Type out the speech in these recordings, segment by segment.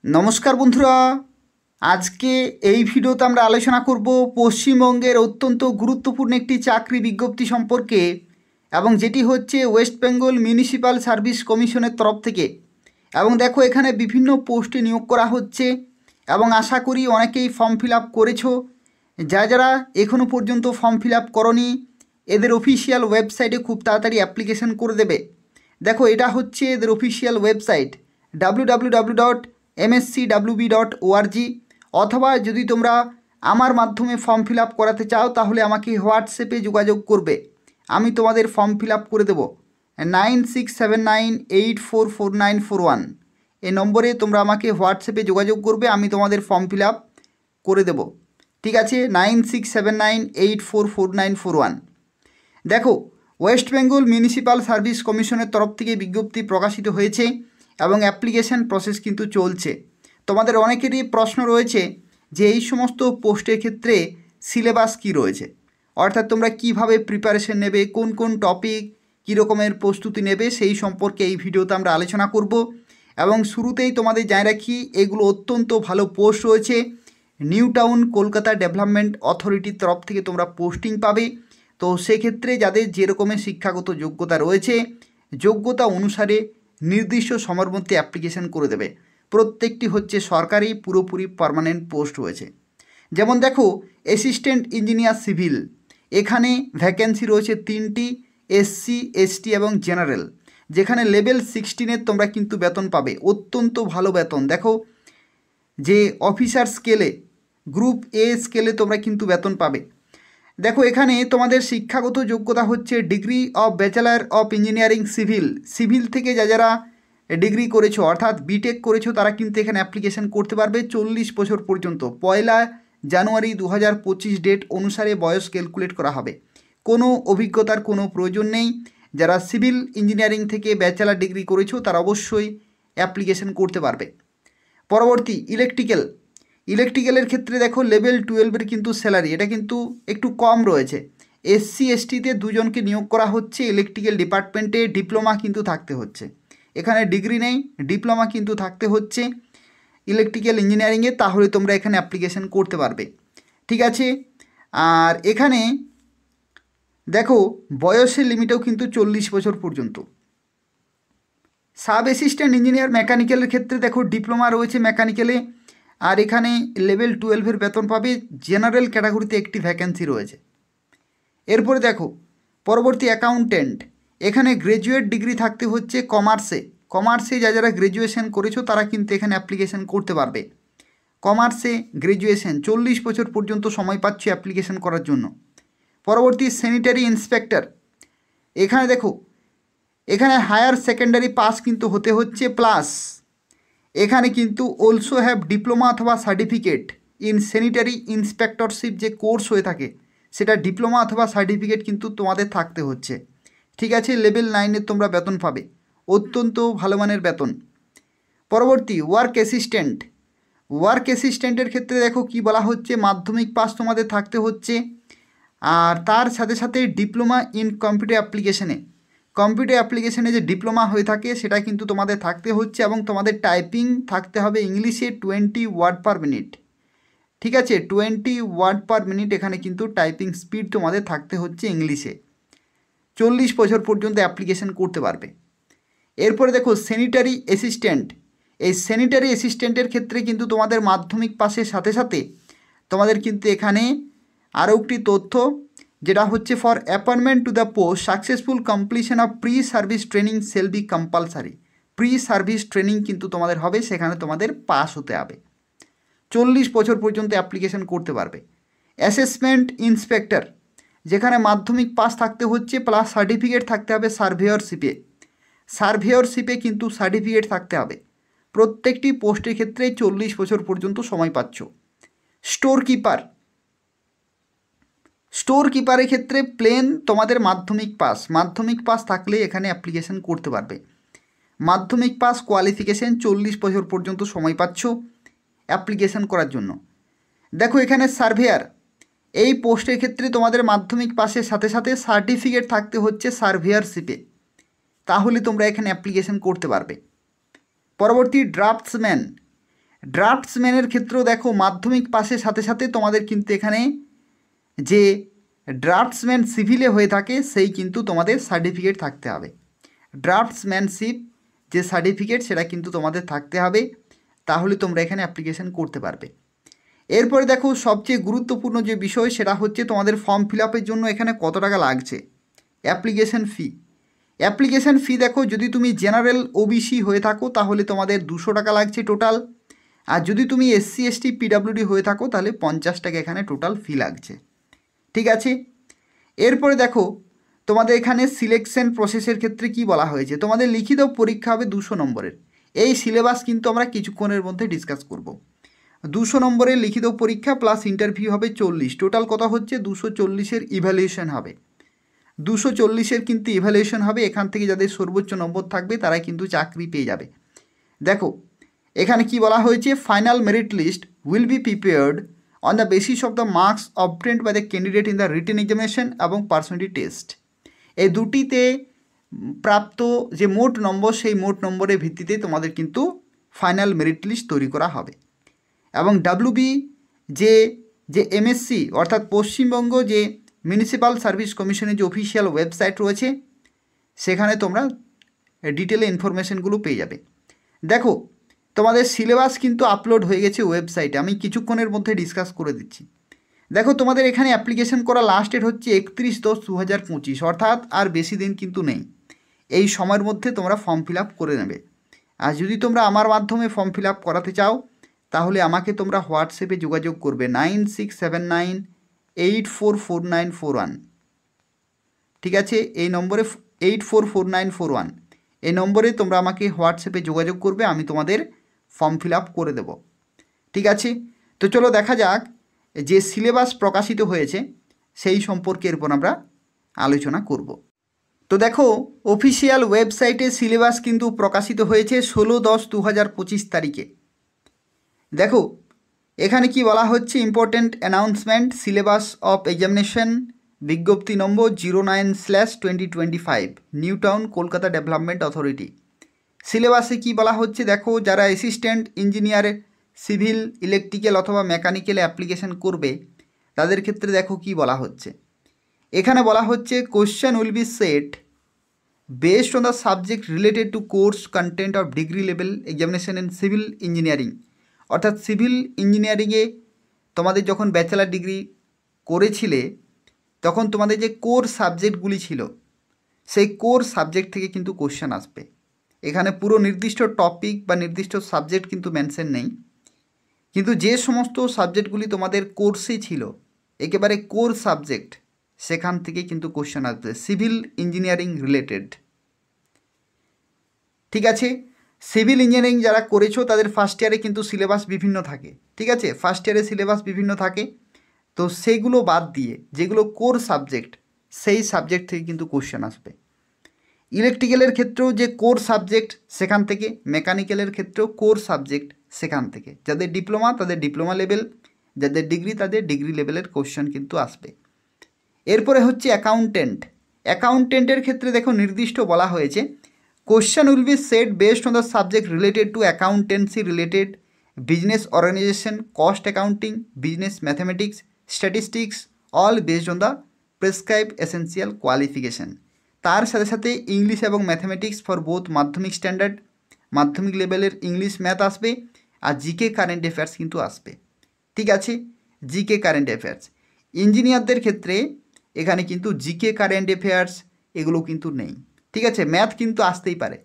নমস্কার বন্ধুরা, আজকে এই ভিডিওতে আমরা আলোচনা করব পশ্চিমবঙ্গের অত্যন্ত গুরুত্বপূর্ণ একটি চাকরি বিজ্ঞপ্তি সম্পর্কে, এবং যেটি হচ্ছে ওয়েস্ট বেঙ্গল মিউনিসিপ্যাল সার্ভিস কমিশনের তরফ থেকে। এবং দেখো, এখানে বিভিন্ন পোস্টে নিয়োগ করা হচ্ছে এবং আশা করি অনেকেই ফর্ম ফিল আপ করেছো। যারা এখনও পর্যন্ত ফর্ম ফিল আপ করনি, এদের অফিসিয়াল ওয়েবসাইটে খুব তাড়াতাড়ি অ্যাপ্লিকেশন করে দেবে। দেখো, এটা হচ্ছে এদের অফিসিয়াল ওয়েবসাইট www.mscwb.org, অথবা যদি তোমরা আমার মাধ্যমে ফর্ম ফিল আপ করাতে চাও তাহলে আমাকে হোয়াটসঅ্যাপে যোগাযোগ করবে, আমি তোমাদের ফর্ম ফিল আপ করে দেবো। 9679844941 এই নম্বরে তোমরা আমাকে হোয়াটসঅ্যাপে যোগাযোগ করবে, আমি তোমাদের ফর্ম ফিল আপ করে দেবো। ঠিক আছে, 9679844941। দেখো, ওয়েস্ট বেঙ্গল মিউনিসিপ্যাল সার্ভিস কমিশনের তরফ থেকে বিজ্ঞপ্তি প্রকাশিত হয়েছে এবং অ্যাপ্লিকেশন প্রসেস কিন্তু চলছে। তোমাদের অনেকেরই প্রশ্ন রয়েছে যে এই সমস্ত পোস্টের ক্ষেত্রে সিলেবাস কী রয়েছে, অর্থাৎ তোমরা কিভাবে প্রিপারেশন নেবে, কোন কোন টপিক, কী রকমের প্রস্তুতি নেবে, সেই সম্পর্কে এই ভিডিওতে আমরা আলোচনা করব। এবং শুরুতেই তোমাদের জানিয়ে রাখি, এগুলো অত্যন্ত ভালো পোস্ট রয়েছে। নিউ টাউন কলকাতা ডেভেলপমেন্ট অথরিটির তরফ থেকে তোমরা পোস্টিং পাবে। তো সেক্ষেত্রে যাদের যে রকমের শিক্ষাগত যোগ্যতা রয়েছে, যোগ্যতা অনুসারে নির্দিষ্ট সময়ের মধ্যে অ্যাপ্লিকেশন করে দেবে। প্রত্যেকটি হচ্ছে সরকারি, পুরোপুরি পার্মানেন্ট পোস্ট রয়েছে। যেমন দেখো, অ্যাসিস্ট্যান্ট ইঞ্জিনিয়ার সিভিল, এখানে ভ্যাকেন্সি রয়েছে 3টি, এসসি, এসটি এবং জেনারেল, যেখানে লেভেল 16-এর তোমরা কিন্তু বেতন পাবে, অত্যন্ত ভালো বেতন। দেখো, যে অফিসার স্কেলে, গ্রুপ এ স্কেলে তোমরা কিন্তু বেতন পাবে। দেখো, এখানে তোমাদের শিক্ষাগত যোগ্যতা হচ্ছে degree of bachelor of engineering civil থেকে যারা ডিগ্রি করেছো অর্থাৎ বিটেক করেছো তারা কিন্তু এখানে অ্যাপ্লিকেশন করতে পারবে 40 বছর পর্যন্ত। 1 জানুয়ারি 2025 ডেট অনুসারে বয়স ক্যালকুলেট করা হবে। কোনো অভিজ্ঞতার কোনো প্রয়োজন নেই। যারা সিভিল ইঞ্জিনিয়ারিং থেকে ব্যাচেলার ডিগ্রি করেছো তারা অবশ্যই অ্যাপ্লিকেশন করতে পারবে। পরবর্তী ইলেকট্রিক্যালের ক্ষেত্রে দেখো, লেভেল 12-এর কিন্তু স্যালারি এটা কিন্তু একটু কম রয়েছে। এসসি এসটিতে 2 জনকে নিয়োগ করা হচ্ছে ইলেকট্রিক্যাল ডিপার্টমেন্টে, ডিপ্লোমা কিন্তু থাকতে হচ্ছে, এখানে ডিগ্রি নেই, ডিপ্লোমা কিন্তু থাকতে হচ্ছে ইলেকট্রিক্যাল ইঞ্জিনিয়ারিংয়ে, তাহলে তোমরা এখানে অ্যাপ্লিকেশন করতে পারবে। ঠিক আছে, আর এখানে দেখো বয়সের লিমিটেও কিন্তু 40 বছর পর্যন্ত। সাব অ্যাসিস্ট্যান্ট ইঞ্জিনিয়ার মেকানিক্যালের ক্ষেত্রে দেখো, ডিপ্লোমা রয়েছে মেকানিক্যালে, আর এখানে লেভেল 12-এর বেতন পাবে। জেনারেল ক্যাটাগরিতে একটি ভ্যাকেন্সি রয়েছে। এরপরে দেখো, পরবর্তী অ্যাকাউন্টেন্ট, এখানে গ্র্যাজুয়েট ডিগ্রি থাকতে হচ্ছে কমার্সে যারা গ্র্যাজুয়েশন করেছো তারা কিন্তু এখানে অ্যাপ্লিকেশন করতে পারবে। কমার্সে গ্র্যাজুয়েশন 40 বছর পর্যন্ত সময় পাচ্ছ অ্যাপ্লিকেশন করার জন্য। পরবর্তী স্যানিটারি ইন্সপেক্টর, এখানে দেখো, এখানে হায়ার সেকেন্ডারি পাস কিন্তু হতে হচ্ছে, প্লাস এখানে কিন্তু অলসো হ্যাভ ডিপ্লোমা অথবা সার্টিফিকেট ইন স্যানিটারি ইন্সপেক্টরশিপ যে কোর্স হয়ে থাকে সেটা ডিপ্লোমা অথবা সার্টিফিকেট কিন্তু তোমাদের থাকতে হচ্ছে। ঠিক আছে, লেভেল 9-এর তোমরা বেতন পাবে, অত্যন্ত ভালো মানের বেতন। পরবর্তী ওয়ার্ক অ্যাসিস্ট্যান্টের ক্ষেত্রে দেখো কি বলা হচ্ছে, মাধ্যমিক পাস তোমাদের থাকতে হচ্ছে, আর তার সাথে সাথে ডিপ্লোমা ইন কম্পিউটার অ্যাপ্লিকেশনে যে ডিপ্লোমা হয়ে থাকে সেটা কিন্তু তোমাদের থাকতে হচ্ছে, এবং তোমাদের টাইপিং থাকতে হবে ইংলিশে 20 ওয়ার্ড পার মিনিট। ঠিক আছে, 20 ওয়ার্ড পার মিনিট এখানে কিন্তু টাইপিং স্পিড তোমাদের থাকতে হচ্ছে ইংলিশে। 40 বছর পর্যন্ত অ্যাপ্লিকেশন করতে পারবে। এরপরে দেখো স্যানিটারি অ্যাসিস্ট্যান্ট, এই স্যানিটারি অ্যাসিস্ট্যান্টের ক্ষেত্রে কিন্তু তোমাদের মাধ্যমিক পাসের সাথে সাথে তোমাদের কিন্তু এখানে আরও একটি তথ্য, যেটা হচ্ছে for appointment to the post successful completion of pre service training shall be compulsory. Pre service training কিন্তু তোমাদের হবে, সেখানে তোমাদের পাস হতে হবে। 40 বছর পর্যন্ত অ্যাপ্লিকেশন করতে পারবে। অ্যাসেসমেন্ট ইন্সপেক্টর, যেখানে মাধ্যমিক পাস থাকতে হচ্ছে, প্লাস সার্টিফিকেট থাকতে হবে সার্ভেয়রশিপে কিন্তু সার্টিফিকেট থাকতে হবে। প্রত্যেকটি পোস্টের ক্ষেত্রে 40 বছর পর্যন্ত সময় পাচ্ছ। স্টোর কিপারের ক্ষেত্রে প্লেন তোমাদের মাধ্যমিক পাস থাকলে এখানে অ্যাপ্লিকেশন করতে পারবে। মাধ্যমিক পাস কোয়ালিফিকেশন, 40 বছর পর্যন্ত সময় পাচ্ছ অ্যাপ্লিকেশন করার জন্য। দেখো, এখানে সার্ভেয়ার, এই পোস্টের ক্ষেত্রে তোমাদের মাধ্যমিক পাসের সাথে সাথে সার্টিফিকেট থাকতে হচ্ছে সার্ভেয়ারশিপে, তাহলে তোমরা এখানে অ্যাপ্লিকেশন করতে পারবে। পরবর্তী ড্রাফটসম্যান, ড্রাফটসম্যানের ক্ষেত্রেও দেখো মাধ্যমিক পাশের সাথে সাথে তোমাদের কিন্তু এখানে যে ড্রাফটসম্যান সিভিলে হয়ে থাকে সেই কিন্তু তোমাদের সার্টিফিকেট থাকতে হবে। ড্রাফটসম্যানশিপ যে সার্টিফিকেট সেটা কিন্তু তোমাদের থাকতে হবে, তাহলে তোমরা এখানে অ্যাপ্লিকেশন করতে পারবে। এরপরে দেখো সবচেয়ে গুরুত্বপূর্ণ যে বিষয় সেটা হচ্ছে তোমাদের ফর্ম ফিল আপের জন্য এখানে কত টাকা লাগছে। অ্যাপ্লিকেশন ফি, অ্যাপ্লিকেশন ফি দেখো যদি তুমি জেনারেল ওবিসি হয়ে থাকো তাহলে তোমাদের 200 টাকা লাগছে টোটাল, আর যদি তুমি SC ST PWD হয়ে থাকো তাহলে 50 টাকা এখানে টোটাল ফি লাগছে। ঠিক আছে, এরপরে দেখো তোমাদের এখানে সিলেকশন প্রসেসের ক্ষেত্রে কি বলা হয়েছে, তোমাদের লিখিত পরীক্ষা হবে 200 নম্বরের। এই সিলেবাস কিন্তু আমরা কিছুক্ষণের মধ্যে ডিসকাস করব। 200 নম্বরের লিখিত পরীক্ষা প্লাস ইন্টারভিউ হবে 40, টোটাল কত হচ্ছে 240-এর ইভ্যালুয়েশন হবে। 240-এর কিন্তু ইভ্যালুয়েশন হবে, এখান থেকে যাদের সর্বোচ্চ নম্বর থাকবে তারাই কিন্তু চাকরি পেয়ে যাবে। দেখো এখানে কি বলা হয়েছে, final merit list will be prepared on the basis of the marks obtained by the candidate in the written examination এবং পার্সোনালিটি টেস্ট। এই দুটিতে প্রাপ্ত যে মোট নম্বর সেই মোট নম্বরের ভিত্তিতে তোমাদের কিন্তু ফাইনাল মেরিট লিস্ট তৈরি করা হবে। এবং WB যে MSC অর্থাৎ পশ্চিমবঙ্গ যে মিউনিসিপ্যাল সার্ভিস কমিশনের যে অফিসিয়াল ওয়েবসাইট রয়েছে সেখানে তোমরা ডিটেলে ইনফরমেশনগুলো পেয়ে যাবে। দেখো তোমাদের সিলেবাস কিন্তু আপলোড হয়ে গেছে ওয়েবসাইটে, আমি কিছুক্ষণের মধ্যে ডিসকাস করে দিচ্ছি। দেখো তোমাদের এখানে অ্যাপ্লিকেশন করা লাস্ট ডেট হচ্ছে 31/10/2025, অর্থাৎ আর বেশি দিন কিন্তু নেই। এই সময়ের মধ্যে তোমরা ফর্ম ফিল আপ করে নেবে। আর যদি তোমরা আমার মাধ্যমে ফর্ম ফিল আপ করাতে চাও তাহলে আমাকে তোমরা হোয়াটসঅ্যাপে যোগাযোগ করবে 9679844941। ঠিক আছে, এই নম্বরে 844941 এই নম্বরে তোমরা আমাকে হোয়াটসঅ্যাপে যোগাযোগ করবে, আমি তোমাদের ফর্ম ফিল আপ করে দেব। ঠিক আছে, তো চলো দেখা যাক যে সিলেবাস প্রকাশিত হয়েছে সেই সম্পর্কে এরপর আমরা আলোচনা করব। তো দেখো অফিসিয়াল ওয়েবসাইটে সিলেবাস কিন্তু প্রকাশিত হয়েছে 16/10/2025 তারিখে। দেখো এখানে কি বলা হচ্ছে, important announcement syllabus of examination বিজ্ঞপ্তি নম্বর 09/2025 new town Kolkata development authority. সিলেবাসে কি বলা হচ্ছে দেখো, যারা অ্যাসিস্ট্যান্ট ইঞ্জিনিয়ার সিভিল ইলেকট্রিক্যাল অথবা মেকানিক্যাল অ্যাপ্লিকেশন করবে তাদের ক্ষেত্রে দেখো কি বলা হচ্ছে। এখানে বলা হচ্ছে question will be set based on the subject related two course content of degree level examination in civil engineering. অর্থাৎ সিভিল ইঞ্জিনিয়ারিংয়ে তোমাদের যখন ব্যাচেলার ডিগ্রি করেছিলে তখন তোমাদের যে কোর সাবজেক্টগুলি ছিল সেই কোর সাবজেক্ট থেকে কিন্তু কোশ্চেন আসবে। এখানে পুরো নির্দিষ্ট টপিক বা নির্দিষ্ট সাবজেক্ট কিন্তু মেনশন নেই, কিন্তু যে সমস্ত সাবজেক্টগুলি তোমাদের কোর্সে ছিল একেবারে কোর সাবজেক্ট সেখান থেকে কিন্তু কোশ্চেন আসবে সিভিল ইঞ্জিনিয়ারিং রিলেটেড। ঠিক আছে, সিভিল ইঞ্জিনিয়ারিং যারা করেছো তাদের ফার্স্ট ইয়ারে কিন্তু সিলেবাস বিভিন্ন থাকে। ঠিক আছে, ফার্স্ট ইয়ারে সিলেবাস বিভিন্ন থাকে, তো সেইগুলো বাদ দিয়ে যেগুলো কোর সাবজেক্ট সেই সাবজেক্ট থেকে কিন্তু কোশ্চেন আসবে। ইলেকট্রিক্যালের ক্ষেত্রেও যে কোর সাবজেক্ট সেখান থেকে, মেকানিক্যালের ক্ষেত্রেও কোর সাবজেক্ট সেখান থেকে। যাদের ডিপ্লোমা তাদের ডিপ্লোমা লেভেল, যাদের ডিগ্রি তাদের ডিগ্রি লেভেলের কোশ্চেন কিন্তু আসবে। এরপরে হচ্ছে অ্যাকাউন্টেন্ট। অ্যাকাউন্টেন্টের ক্ষেত্রে দেখো নির্দিষ্ট বলা হয়েছে question will be set based on the subject related to accountancy related business organisation, cost accounting, business mathematics, statistics, all based on the prescribed essential qualification. তার সাথে সাথে ইংলিশ এবং mathematics for both Madhyamik standard, Madhyamik লেভেলের English math আসবে, আর GK current affairs কিন্তু আসবে। ঠিক আছে, জিকে কারেন্ট অ্যাফেয়ার্স। ইঞ্জিনিয়ারদের ক্ষেত্রে এখানে কিন্তু জিকে কারেন্ট অ্যাফেয়ার্স এগুলো কিন্তু নেই। ঠিক আছে, ম্যাথ কিন্তু আসতেই পারে,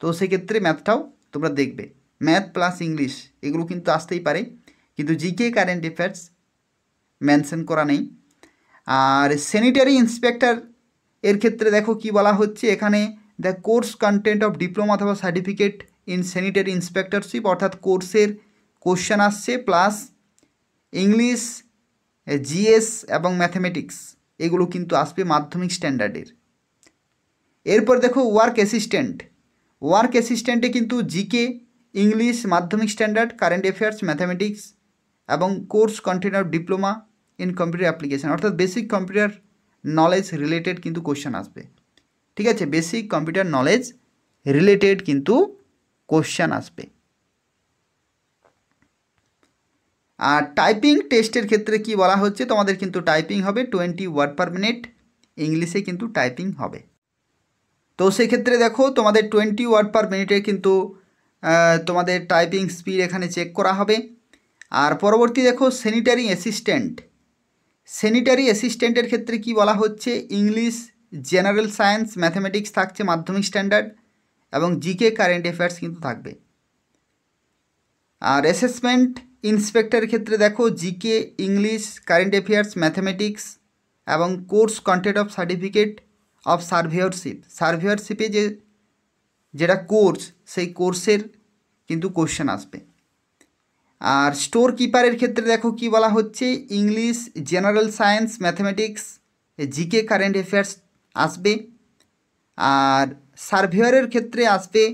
তো সেক্ষেত্রে ম্যাথটাও তোমরা দেখবে, ম্যাথ প্লাস ইংলিশ এগুলো কিন্তু আসতেই পারে, কিন্তু জিকে কারেন্ট অ্যাফেয়ার্স মেনশন করা নেই। আর স্যানিটারি ইন্সপেক্টর এর ক্ষেত্রে দেখো কি বলা হচ্ছে, এখানে the course content of diploma অথবা সার্টিফিকেট ইন স্যানিটারি ইন্সপেক্টরশিপ, অর্থাৎ কোর্সের কোশ্চেন আসছে প্লাস ইংলিশ, জিএস এবং ম্যাথামেটিক্স এগুলো কিন্তু আসবে মাধ্যমিক স্ট্যান্ডার্ডের। এরপর দেখো ওয়ার্ক অ্যাসিস্ট্যান্ট। ওয়ার্ক অ্যাসিস্ট্যান্টে কিন্তু জিকে, ইংলিশ, মাধ্যমিক স্ট্যান্ডার্ড, কারেন্ট অ্যাফেয়ার্স, ম্যাথামেটিক্স এবং course content of diploma in computer application, অর্থাৎ বেসিক কম্পিউটার নলেজ রিলেটেড কিন্তু কোশ্চেন আসবে। ঠিক আছে, বেসিক কম্পিউটার নলেজ রিলেটেড কিন্তু কোশ্চেন আসবে। আর টাইপিং টেস্টের ক্ষেত্রে কি বলা হচ্ছে, তোমাদের কিন্তু টাইপিং হবে 20 ওয়ার্ড পার মিনিট, ইংলিশে কিন্তু টাইপিং হবে। তো সেক্ষেত্রে দেখো তোমাদের 20 ওয়ার্ড পার মিনিটে কিন্তু তোমাদের টাইপিং স্পিড এখানে চেক করা হবে। আর পরবর্তী দেখো স্যানিটারি অ্যাসিস্ট্যান্টের ক্ষেত্রে কি বলা হচ্ছে, ইংলিশ, জেনারেল সায়েন্স, ম্যাথামেটিক্স থাকছে মাধ্যমিক স্ট্যান্ডার্ড, এবং জিকে কারেন্ট অ্যাফেয়ার্স কিন্তু থাকবে। আর অ্যাসেসমেন্ট ইন্সপেক্টরের ক্ষেত্রে দেখো GK, English, current affairs, mathematics এবং course content of certificate of সার্ভেয়ারশিপে যেটা কোর্স, সেই কোর্সের কিন্তু কোশ্চেন আসবে। আর স্টোর কিপারের ক্ষেত্রে দেখো কি বলা হচ্ছে, English, general science, mathematics, GK, current affairs আসবে। আর সার্ভেয়ারের ক্ষেত্রে আসবে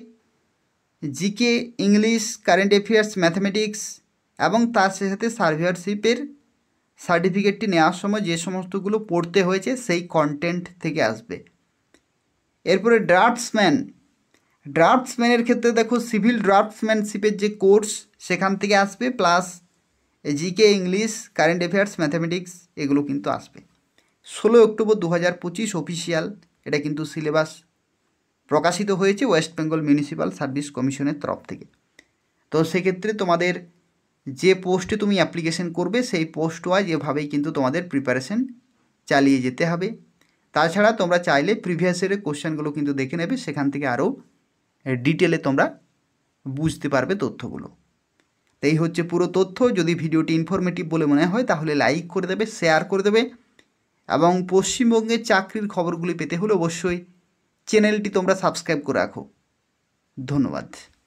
GK, English, current affairs, mathematics এবং তার সাথে সার্ভেয়ারশিপের সার্টিফিকেটটি নেওয়ার সময় যে সমস্তগুলো পড়তে হয়েছে সেই কন্টেন্ট থেকে আসবে। এরপরে ড্রাফটসম্যানের ক্ষেত্রে দেখো সিভিল ড্রাফটসম্যানশিপের যে কোর্স সেখান থেকে আসবে, plus GK, English, current affairs, mathematics এগুলো কিন্তু আসবে। 16 অক্টোবর 2025 অফিসিয়াল এটা কিন্তু সিলেবাস প্রকাশিত হয়েছে ওয়েস্ট বেঙ্গল মিউনিসিপ্যাল সার্ভিস কমিশনের তরফ থেকে। তো সেক্ষেত্রে তোমাদের যে পোস্টে তুমি অ্যাপ্লিকেশন করবে সেই পোস্ট ওয়াইজ এভাবেই কিন্তু তোমাদের প্রিপারেশন চালিয়ে যেতে হবে। তাছাড়া তোমরা চাইলে প্রিভিয়াস ইয়ারের কোশ্চেনগুলো কিন্তু দেখে নেবে, সেখান থেকে আরও ডিটেলে তোমরা বুঝতে পারবে তথ্যগুলো। এই হচ্ছে পুরো তথ্য। যদি ভিডিওটি ইনফরমেটিভ বলে মনে হয় তাহলে লাইক করে দেবে, শেয়ার করে দেবে, এবং পশ্চিমবঙ্গের চাকরির খবরগুলি পেতে হলে অবশ্যই চ্যানেলটি তোমরা সাবস্ক্রাইব করে রাখো। ধন্যবাদ।